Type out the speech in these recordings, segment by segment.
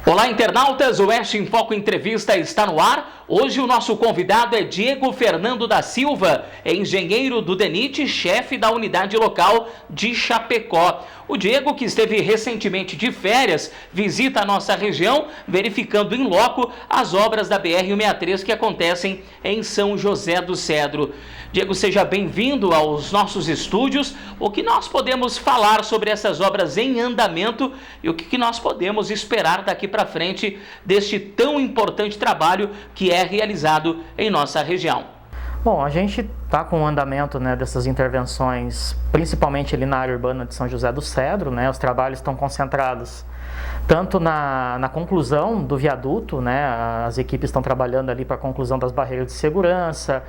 Olá, internautas, o Oeste em Foco Entrevista está no ar. Hoje o nosso convidado é Diego Fernando da Silva, engenheiro do DENIT, chefe da unidade local de Chapecó. O Diego, que esteve recentemente de férias, visita a nossa região, verificando em loco as obras da BR-163 que acontecem em São José do Cedro. Diego, seja bem-vindo aos nossos estúdios. O que nós podemos falar sobre essas obras em andamento e o que nós podemos esperar daqui para frente deste tão importante trabalho que é realizado em nossa região? Bom, a gente está com o andamento, dessas intervenções, principalmente ali na área urbana de São José do Cedro, os trabalhos estão concentrados tanto na conclusão do viaduto, as equipes estão trabalhando ali para a conclusão das barreiras de segurança,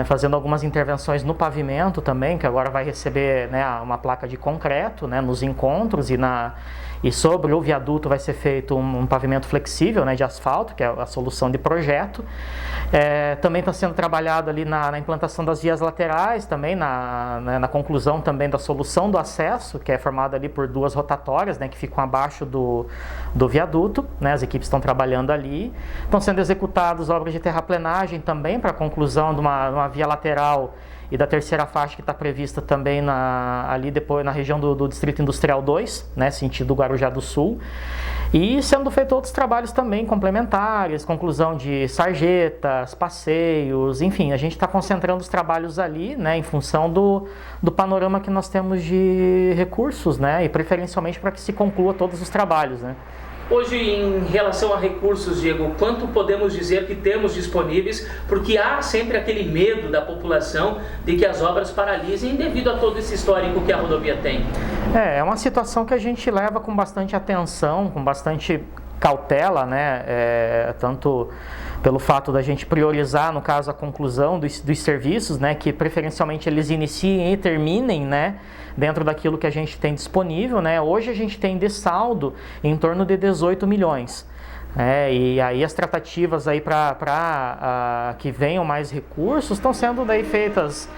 fazendo algumas intervenções no pavimento também, que agora vai receber uma placa de concreto nos encontros e sobre o viaduto vai ser feito um pavimento flexível de asfalto, que é a solução de projeto. Também está sendo trabalhado ali na implantação das vias laterais, também na conclusão também da solução do acesso, que é formada ali por duas rotatórias, que ficam abaixo do viaduto, As equipes estão trabalhando ali. Estão sendo executadas obras de terraplenagem também para a conclusão de uma via lateral e da terceira faixa que está prevista também ali depois na região do Distrito Industrial 2, sentido Guarujá do Sul. E sendo feitos outros trabalhos também complementares, conclusão de sarjetas, passeios, enfim, a gente está concentrando os trabalhos ali, em função do panorama que nós temos de recursos, e preferencialmente para que se conclua todos os trabalhos, Hoje, em relação a recursos, Diego, quanto podemos dizer que temos disponíveis? Porque há sempre aquele medo da população de que as obras paralisem devido a todo esse histórico que a rodovia tem. É uma situação que a gente leva com bastante atenção, com bastante cautela, tanto pelo fato da gente priorizar, no caso, a conclusão dos serviços, que preferencialmente eles iniciem e terminem, dentro daquilo que a gente tem disponível, Hoje a gente tem de saldo em torno de 18 milhões. E aí as tratativas aí para que venham mais recursos estão sendo daí feitas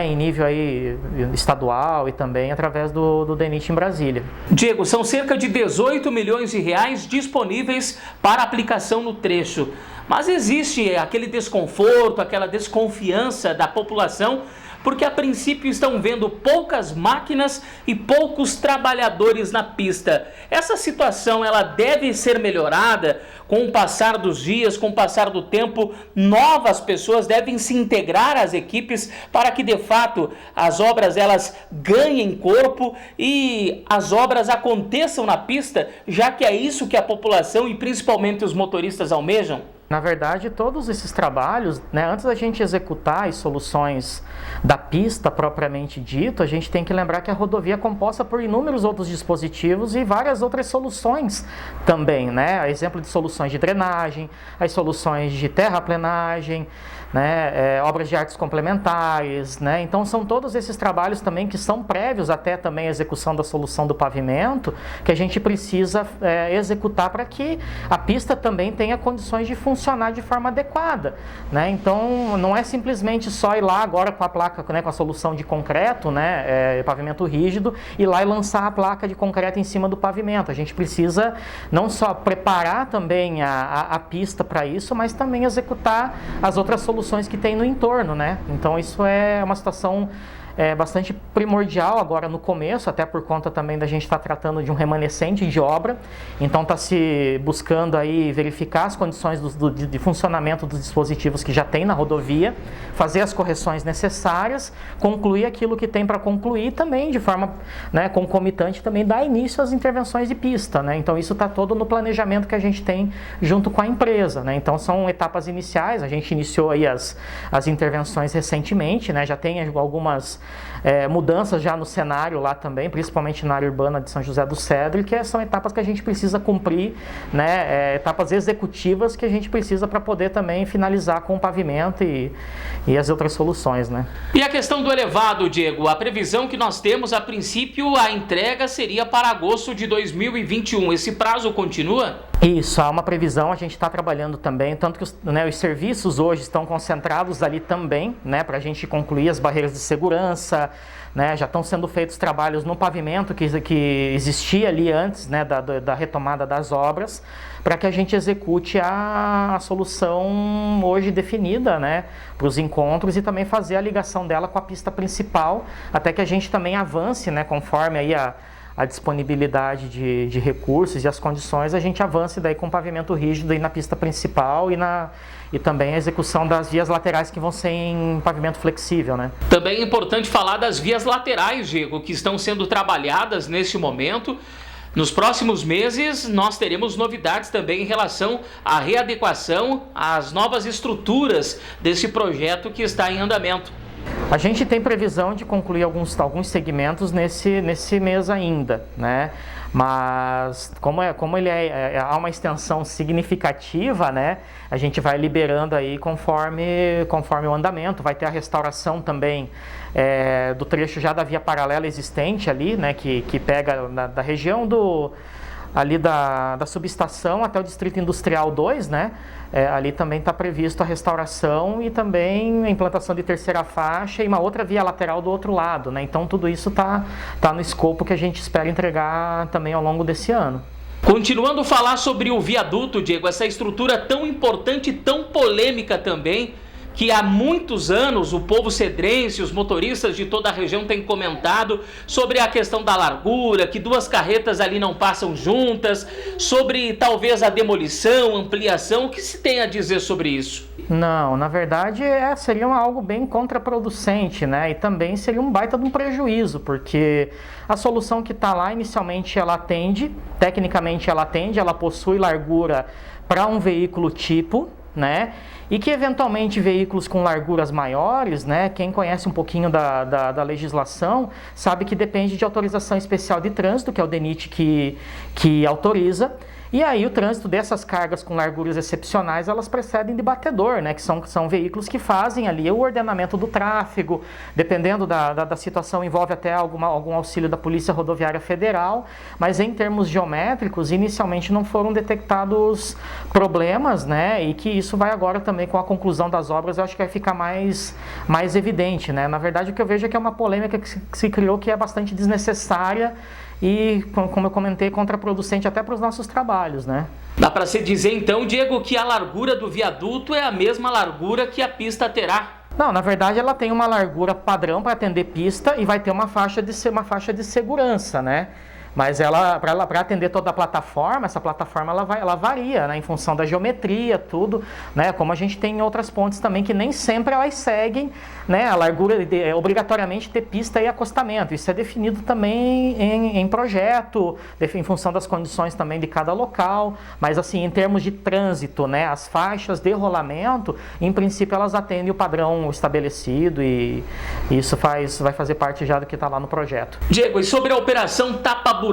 em nível aí estadual e também através do DENIT em Brasília. Diego, são cerca de 18 milhões de reais disponíveis para aplicação no trecho, mas existe aquele desconforto, aquela desconfiança da população, porque a princípio estão vendo poucas máquinas e poucos trabalhadores na pista. Essa situação ela deve ser melhorada com o passar dos dias, com o passar do tempo. Novas pessoas devem se integrar às equipes para que de fato as obras elas ganhem corpo e as obras aconteçam na pista, já que é isso que a população e principalmente os motoristas almejam. Na verdade, todos esses trabalhos, antes da gente executar as soluções da pista propriamente dito, a gente tem que lembrar que a rodovia é composta por inúmeros outros dispositivos e várias outras soluções também, A exemplo de soluções de drenagem, as soluções de terraplenagem, obras de artes complementares, Então são todos esses trabalhos também que são prévios até também a execução da solução do pavimento, que a gente precisa executar para que a pista também tenha condições de funcionar de forma adequada, Então não é simplesmente só ir lá agora com a placa, com a solução de concreto, pavimento rígido, ir lá e lançar a placa de concreto em cima do pavimento. A gente precisa não só preparar também a pista para isso, mas também executar as outras soluções que tem no entorno, Então isso é uma situação bastante primordial agora no começo, até por conta também da gente estar tratando de um remanescente de obra, então está se buscando aí verificar as condições de funcionamento dos dispositivos que já tem na rodovia, fazer as correções necessárias, concluir aquilo que tem para concluir também de forma concomitante também dar início às intervenções de pista, Então isso está todo no planejamento que a gente tem junto com a empresa, Então são etapas iniciais, a gente iniciou aí as intervenções recentemente, Já tem algumas mudanças já no cenário lá também, principalmente na área urbana de São José do Cedro, que são etapas que a gente precisa cumprir, etapas executivas que a gente precisa para poder também finalizar com o pavimento e as outras soluções, E a questão do elevado, Diego, a previsão que nós temos, a princípio, a entrega seria para agosto de 2021, esse prazo continua? Isso, há uma previsão, a gente está trabalhando também, tanto que os serviços hoje estão concentrados ali também, né, para a gente concluir as barreiras de segurança, né, já estão sendo feitos trabalhos no pavimento que existia ali antes, né, da retomada das obras, para que a gente execute a solução hoje definida, né, para os encontros e também fazer a ligação dela com a pista principal, até que a gente também avance, né, conforme aí a disponibilidade de recursos e as condições, a gente avance daí com pavimento rígido aí na pista principal e também a execução das vias laterais que vão ser em pavimento flexível, né? Também é importante falar das vias laterais, Diego, que estão sendo trabalhadas neste momento. Nos próximos meses, nós teremos novidades também em relação à readequação às novas estruturas desse projeto que está em andamento. A gente tem previsão de concluir alguns segmentos nesse mês ainda, né? Mas como há uma extensão significativa, né? A gente vai liberando aí conforme o andamento. Vai ter a restauração também do trecho já da via paralela existente ali, né? Que pega da região ali da subestação até o Distrito Industrial 2, né? Ali também está previsto a restauração e também a implantação de terceira faixa e uma outra via lateral do outro lado, né? Então tudo isso tá no escopo que a gente espera entregar também ao longo desse ano. Continuando a falar sobre o viaduto, Diego, essa estrutura tão importante e tão polêmica também, que há muitos anos o povo cedrense, os motoristas de toda a região têm comentado sobre a questão da largura, que duas carretas ali não passam juntas, sobre talvez a demolição, ampliação. O que se tem a dizer sobre isso? Não, na verdade seria algo bem contraproducente, né? E também seria um baita de um prejuízo, porque a solução que está lá inicialmente ela atende, tecnicamente ela possui largura para um veículo tipo, né? E que eventualmente veículos com larguras maiores, né? Quem conhece um pouquinho da legislação sabe que depende de autorização especial de trânsito, que é o DENIT que autoriza. E aí o trânsito dessas cargas com larguras excepcionais, elas precedem de batedor, né? Que são veículos que fazem ali o ordenamento do tráfego, dependendo da situação, envolve até algum auxílio da Polícia Rodoviária Federal, mas em termos geométricos, inicialmente não foram detectados problemas, né? E que isso vai agora também com a conclusão das obras, eu acho que vai ficar mais evidente, né? Na verdade, o que eu vejo é que é uma polêmica que se criou que é bastante desnecessária e, como eu comentei, contraproducente até para os nossos trabalhos, né? Dá para se dizer então, Diego, que a largura do viaduto é a mesma largura que a pista terá? Não, na verdade ela tem uma largura padrão para atender pista e vai ter uma faixa de segurança, né? Mas para atender toda a plataforma, essa plataforma ela varia, né, em função da geometria, tudo, né, como a gente tem em outras pontes também, que nem sempre elas seguem, né, a largura obrigatoriamente ter pista e acostamento. Isso é definido também em projeto, em função das condições também de cada local, mas assim, em termos de trânsito, né, as faixas de rolamento, em princípio elas atendem o padrão estabelecido e isso vai fazer parte já do que está lá no projeto. Diego, e sobre a operação tapa-buracos,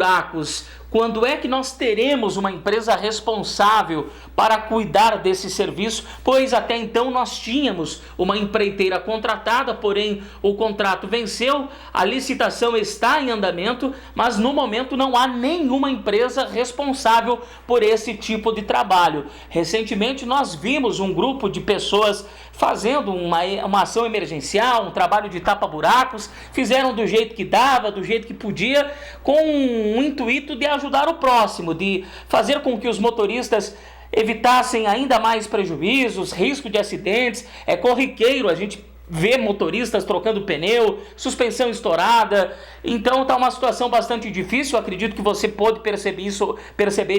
quando é que nós teremos uma empresa responsável para cuidar desse serviço? Pois até então nós tínhamos uma empreiteira contratada, porém o contrato venceu, a licitação está em andamento, mas no momento não há nenhuma empresa responsável por esse tipo de trabalho. Recentemente nós vimos um grupo de pessoas fazendo uma ação emergencial, um trabalho de tapa-buracos, fizeram do jeito que dava, do jeito que podia, com o intuito de ajudar o próximo, de fazer com que os motoristas evitassem ainda mais prejuízos, risco de acidentes. É corriqueiro a gente ver motoristas trocando pneu, suspensão estourada. Então está uma situação bastante difícil. Eu acredito que você pode perceber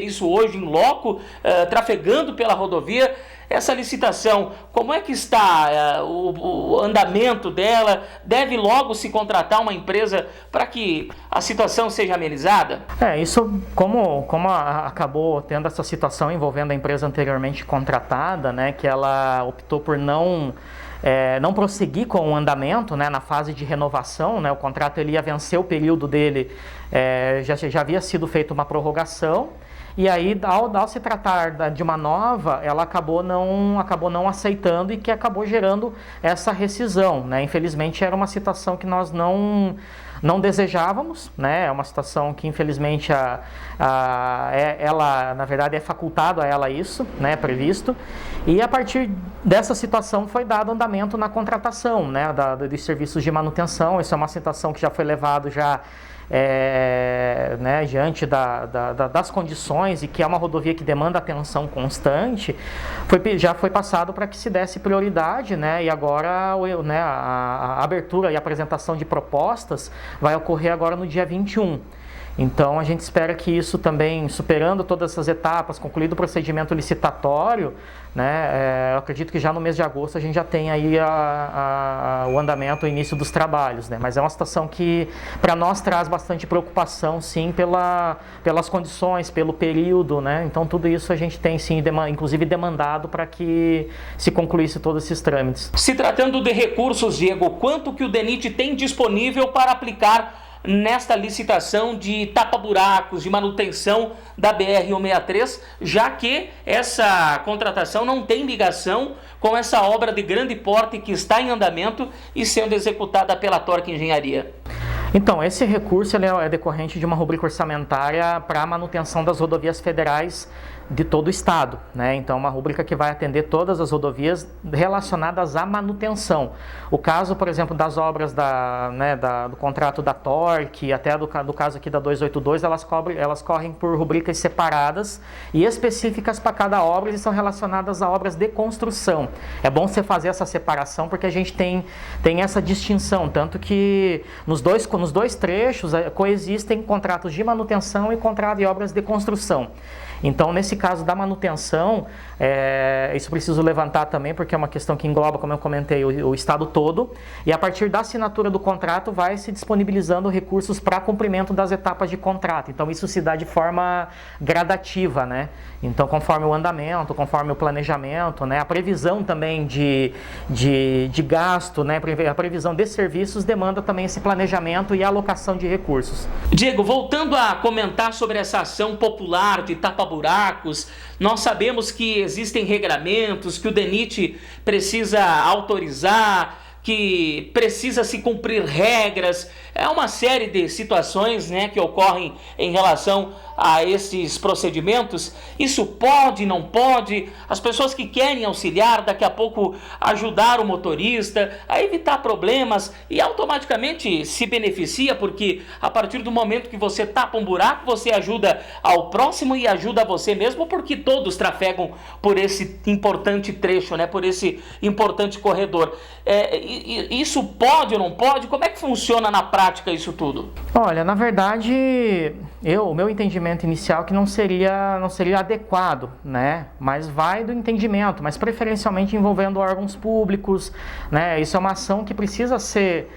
isso hoje em loco, trafegando pela rodovia. Essa licitação, como é que está o andamento dela? Deve logo se contratar uma empresa para que a situação seja amenizada? Isso como acabou tendo essa situação envolvendo a empresa anteriormente contratada, né, que ela optou por não prosseguir com o andamento, né, na fase de renovação, né, o contrato ele ia vencer o período dele, já havia sido feita uma prorrogação, e aí ao se tratar de uma nova, ela acabou não aceitando e que acabou gerando essa rescisão, né? Infelizmente era uma situação que nós não não desejávamos, né? É uma situação que infelizmente ela, na verdade, é facultado a ela isso, né? É previsto. E a partir dessa situação foi dado andamento na contratação, né? Dos serviços de manutenção. Isso é uma situação que já foi levado né, diante das condições e que é uma rodovia que demanda atenção constante, já foi passado para que se desse prioridade, né, e agora né, a abertura e apresentação de propostas vai ocorrer agora no dia 21. Então a gente espera que isso também, superando todas essas etapas, concluído o procedimento licitatório, né, eu acredito que já no mês de agosto a gente já tem aí o andamento, o início dos trabalhos, né, mas é uma situação que para nós traz bastante preocupação, sim, pelas condições, pelo período, né, então tudo isso a gente tem, sim, inclusive demandado para que se concluísse todos esses trâmites. Se tratando de recursos, Diego, quanto que o DENIT tem disponível para aplicar nesta licitação de tapa-buracos, de manutenção da BR-163, já que essa contratação não tem ligação com essa obra de grande porte que está em andamento e sendo executada pela Torque Engenharia? Então, esse recurso ele é decorrente de uma rubrica orçamentária para a manutenção das rodovias federais de todo o estado, né? Então, uma rubrica que vai atender todas as rodovias relacionadas à manutenção. O caso, por exemplo, das obras do contrato da Torque, até do caso aqui da 282, elas correm por rubricas separadas e específicas para cada obra e são relacionadas a obras de construção. É bom você fazer essa separação porque a gente tem essa distinção, tanto que nos dois trechos coexistem contratos de manutenção e contrato de obras de construção. Então, nesse caso da manutenção, isso preciso levantar também, porque é uma questão que engloba, como eu comentei, o estado todo, e a partir da assinatura do contrato vai se disponibilizando recursos para cumprimento das etapas de contrato. Então, isso se dá de forma gradativa, né? Então, conforme o andamento, conforme o planejamento, né? A previsão também de gasto, né? A previsão de serviços demanda também esse planejamento e alocação de recursos. Diego, voltando a comentar sobre essa ação popular de tapa-buracos, nós sabemos que existem regramentos, que o DENIT precisa autorizar, que precisa se cumprir regras, é uma série de situações, né, que ocorrem em relação a esses procedimentos. Isso pode, não pode, as pessoas que querem auxiliar, daqui a pouco ajudar o motorista a evitar problemas e automaticamente se beneficia, porque a partir do momento que você tapa um buraco, você ajuda ao próximo e ajuda a você mesmo, porque todos trafegam por esse importante trecho, né, por esse importante corredor. Isso pode ou não pode? Como é que funciona na prática isso tudo? Olha, na verdade, o meu entendimento inicial é que não seria adequado, né? Mas vai do entendimento, mas preferencialmente envolvendo órgãos públicos, né? Isso é uma ação que precisa ser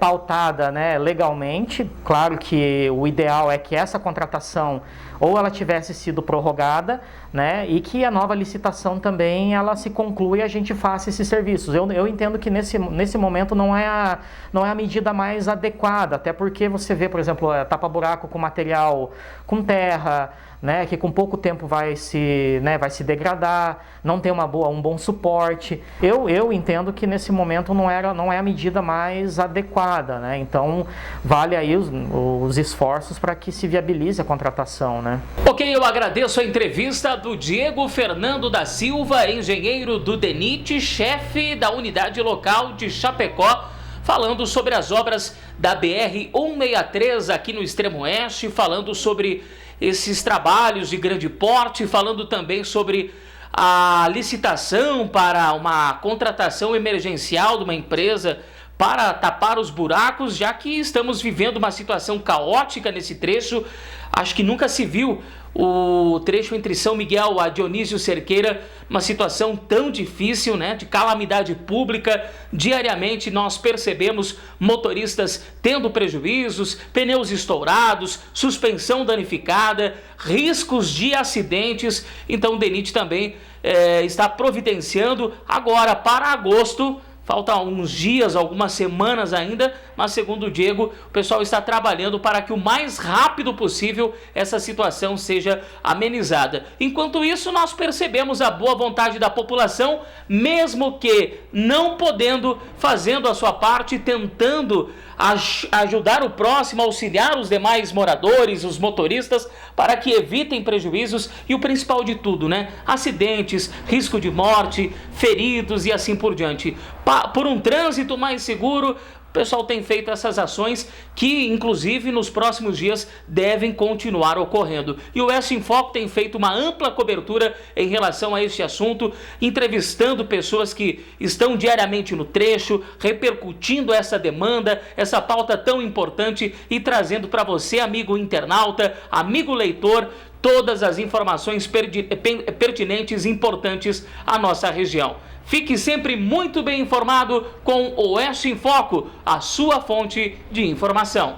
pautada, né, legalmente. Claro que o ideal é que essa contratação ou ela tivesse sido prorrogada, né, e que a nova licitação também ela se conclua e a gente faça esses serviços. Eu entendo que nesse momento não é a medida mais adequada, até porque você vê, por exemplo, tapa-buraco com material com terra, né, que com pouco tempo vai se degradar, não tem um bom suporte. Eu entendo que nesse momento não é a medida mais adequada, né? Então vale aí os esforços para que se viabilize a contratação, né? Ok, eu agradeço a entrevista do Diego Fernando da Silva, engenheiro do DENIT, chefe da unidade local de Chapecó, falando sobre as obras da BR-163 aqui no extremo oeste, falando sobre esses trabalhos de grande porte, falando também sobre a licitação para uma contratação emergencial de uma empresa para tapar os buracos, já que estamos vivendo uma situação caótica nesse trecho. Acho que nunca se viu o trecho entre São Miguel a Dionísio Cerqueira, uma situação tão difícil, né, de calamidade pública. Diariamente nós percebemos motoristas tendo prejuízos, pneus estourados, suspensão danificada, riscos de acidentes. Então o DENIT também está providenciando agora para agosto. Faltam uns dias, algumas semanas ainda, mas segundo o Diego, o pessoal está trabalhando para que o mais rápido possível essa situação seja amenizada. Enquanto isso, nós percebemos a boa vontade da população, mesmo que não podendo, fazendo a sua parte, tentando ajudar o próximo, auxiliar os demais moradores, os motoristas, para que evitem prejuízos e o principal de tudo, né? Acidentes, risco de morte, feridos e assim por diante. Por um trânsito mais seguro, o pessoal tem feito essas ações que, inclusive, nos próximos dias devem continuar ocorrendo. E o Oeste em Foco tem feito uma ampla cobertura em relação a este assunto, entrevistando pessoas que estão diariamente no trecho, repercutindo essa demanda, essa pauta tão importante e trazendo para você, amigo internauta, amigo leitor, todas as informações pertinentes e importantes à nossa região. Fique sempre muito bem informado com o Oeste em Foco, a sua fonte de informação.